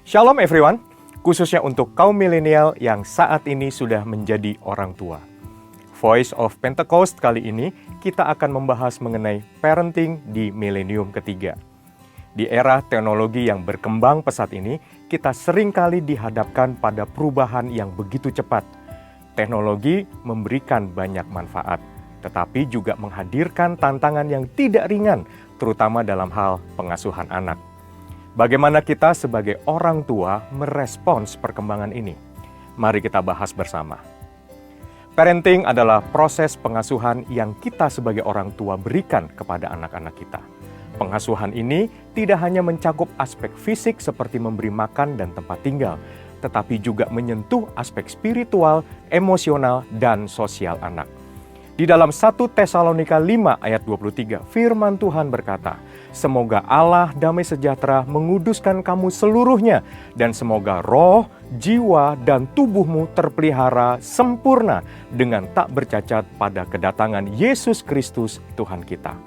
Shalom everyone, khususnya untuk kaum milenial yang saat ini sudah menjadi orang tua. Voice of Pentecost kali ini kita akan membahas mengenai parenting di milenium ketiga. Di era teknologi yang berkembang pesat ini, kita seringkali dihadapkan pada perubahan yang begitu cepat. Teknologi memberikan banyak manfaat, tetapi juga menghadirkan tantangan yang tidak ringan, terutama dalam hal pengasuhan anak. Bagaimana kita sebagai orang tua merespons perkembangan ini? Mari kita bahas bersama. Parenting adalah proses pengasuhan yang kita sebagai orang tua berikan kepada anak-anak kita. Pengasuhan ini tidak hanya mencakup aspek fisik seperti memberi makan dan tempat tinggal, tetapi juga menyentuh aspek spiritual, emosional, dan sosial anak. Di dalam 1 Tesalonika 5 ayat 23, firman Tuhan berkata, "Semoga Allah damai sejahtera menguduskan kamu seluruhnya, dan semoga roh, jiwa, dan tubuhmu terpelihara sempurna dengan tak bercacat pada kedatangan Yesus Kristus Tuhan kita."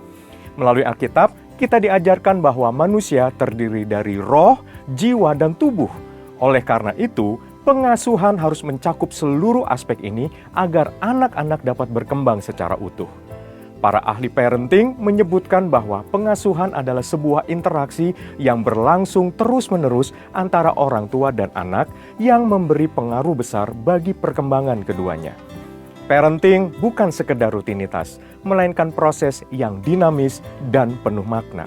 Melalui Alkitab, kita diajarkan bahwa manusia terdiri dari roh, jiwa, dan tubuh. Oleh karena itu, pengasuhan harus mencakup seluruh aspek ini agar anak-anak dapat berkembang secara utuh. Para ahli parenting menyebutkan bahwa pengasuhan adalah sebuah interaksi yang berlangsung terus-menerus antara orang tua dan anak yang memberi pengaruh besar bagi perkembangan keduanya. Parenting bukan sekedar rutinitas, melainkan proses yang dinamis dan penuh makna.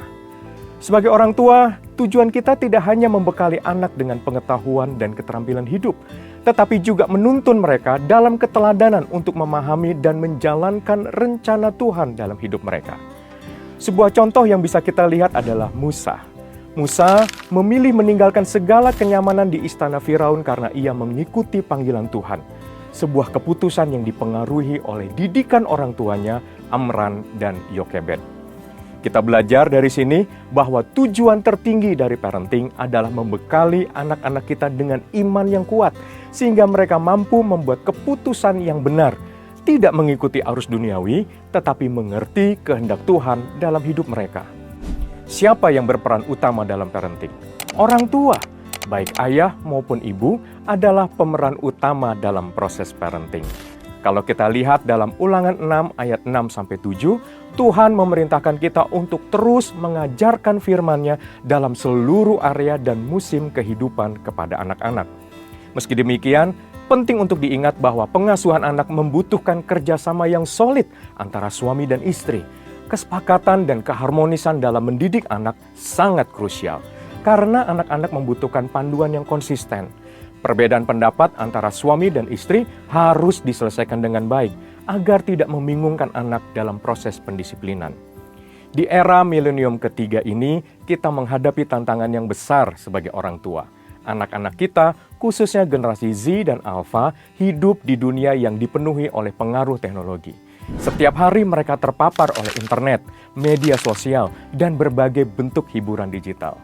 Sebagai orang tua, tujuan kita tidak hanya membekali anak dengan pengetahuan dan keterampilan hidup, tetapi juga menuntun mereka dalam keteladanan untuk memahami dan menjalankan rencana Tuhan dalam hidup mereka. Sebuah contoh yang bisa kita lihat adalah Musa. Musa memilih meninggalkan segala kenyamanan di istana Firaun karena ia mengikuti panggilan Tuhan. Sebuah keputusan yang dipengaruhi oleh didikan orang tuanya, Amran dan Yokebed. Kita belajar dari sini bahwa tujuan tertinggi dari parenting adalah membekali anak-anak kita dengan iman yang kuat, sehingga mereka mampu membuat keputusan yang benar, tidak mengikuti arus duniawi, tetapi mengerti kehendak Tuhan dalam hidup mereka. Siapa yang berperan utama dalam parenting? Orang tua, baik ayah maupun ibu, adalah pemeran utama dalam proses parenting. Kalau kita lihat dalam Ulangan 6 ayat 6-7, Tuhan memerintahkan kita untuk terus mengajarkan firman-Nya dalam seluruh area dan musim kehidupan kepada anak-anak. Meski demikian, penting untuk diingat bahwa pengasuhan anak membutuhkan kerjasama yang solid antara suami dan istri. Kesepakatan dan keharmonisan dalam mendidik anak sangat krusial, karena anak-anak membutuhkan panduan yang konsisten. Perbedaan pendapat antara suami dan istri harus diselesaikan dengan baik agar tidak membingungkan anak dalam proses pendisiplinan. Di era milenium ketiga ini, kita menghadapi tantangan yang besar sebagai orang tua. Anak-anak kita, khususnya generasi Z dan Alpha, hidup di dunia yang dipenuhi oleh pengaruh teknologi. Setiap hari mereka terpapar oleh internet, media sosial, dan berbagai bentuk hiburan digital.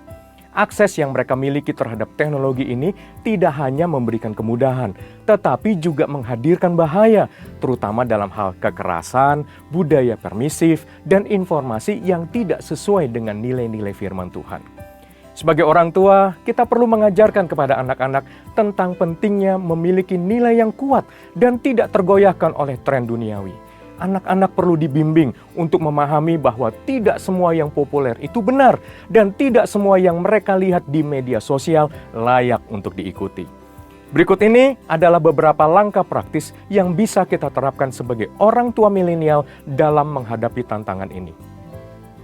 Akses yang mereka miliki terhadap teknologi ini tidak hanya memberikan kemudahan, tetapi juga menghadirkan bahaya, terutama dalam hal kekerasan, budaya permisif, dan informasi yang tidak sesuai dengan nilai-nilai firman Tuhan. Sebagai orang tua, kita perlu mengajarkan kepada anak-anak tentang pentingnya memiliki nilai yang kuat dan tidak tergoyahkan oleh tren duniawi. Anak-anak perlu dibimbing untuk memahami bahwa tidak semua yang populer itu benar dan tidak semua yang mereka lihat di media sosial layak untuk diikuti. Berikut ini adalah beberapa langkah praktis yang bisa kita terapkan sebagai orang tua milenial dalam menghadapi tantangan ini.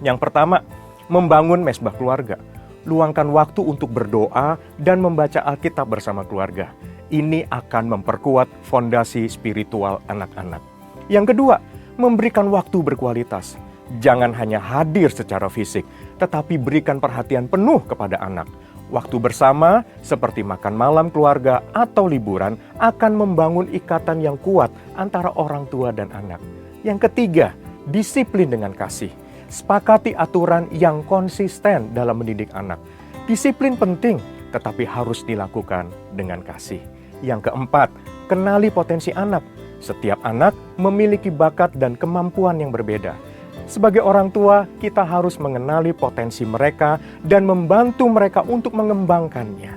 Yang pertama, membangun mesbah keluarga. Luangkan waktu untuk berdoa dan membaca Alkitab bersama keluarga. Ini akan memperkuat fondasi spiritual anak-anak. Yang kedua, memberikan waktu berkualitas. Jangan hanya hadir secara fisik, tetapi berikan perhatian penuh kepada anak. Waktu bersama, seperti makan malam keluarga atau liburan, akan membangun ikatan yang kuat antara orang tua dan anak. Yang ketiga, disiplin dengan kasih. Sepakati aturan yang konsisten dalam mendidik anak. Disiplin penting, tetapi harus dilakukan dengan kasih. Yang keempat, kenali potensi anak. Setiap anak memiliki bakat dan kemampuan yang berbeda. Sebagai orang tua, kita harus mengenali potensi mereka dan membantu mereka untuk mengembangkannya.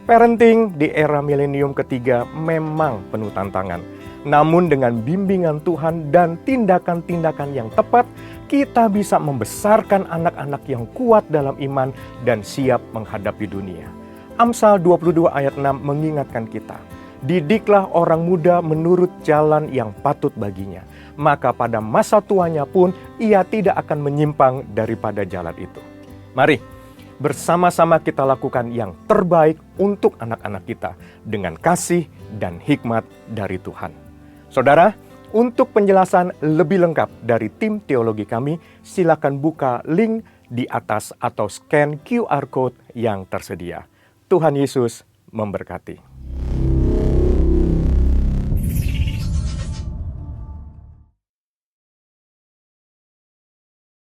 Parenting di era milenium ketiga memang penuh tantangan. Namun dengan bimbingan Tuhan dan tindakan-tindakan yang tepat, kita bisa membesarkan anak-anak yang kuat dalam iman dan siap menghadapi dunia. Amsal 22 ayat 6 mengingatkan kita, didiklah orang muda menurut jalan yang patut baginya, maka pada masa tuanya pun ia tidak akan menyimpang daripada jalan itu. Mari, bersama-sama kita lakukan yang terbaik untuk anak-anak kita dengan kasih dan hikmat dari Tuhan. Saudara, untuk penjelasan lebih lengkap dari tim teologi kami, silakan buka link di atas atau scan QR code yang tersedia. Tuhan Yesus memberkati.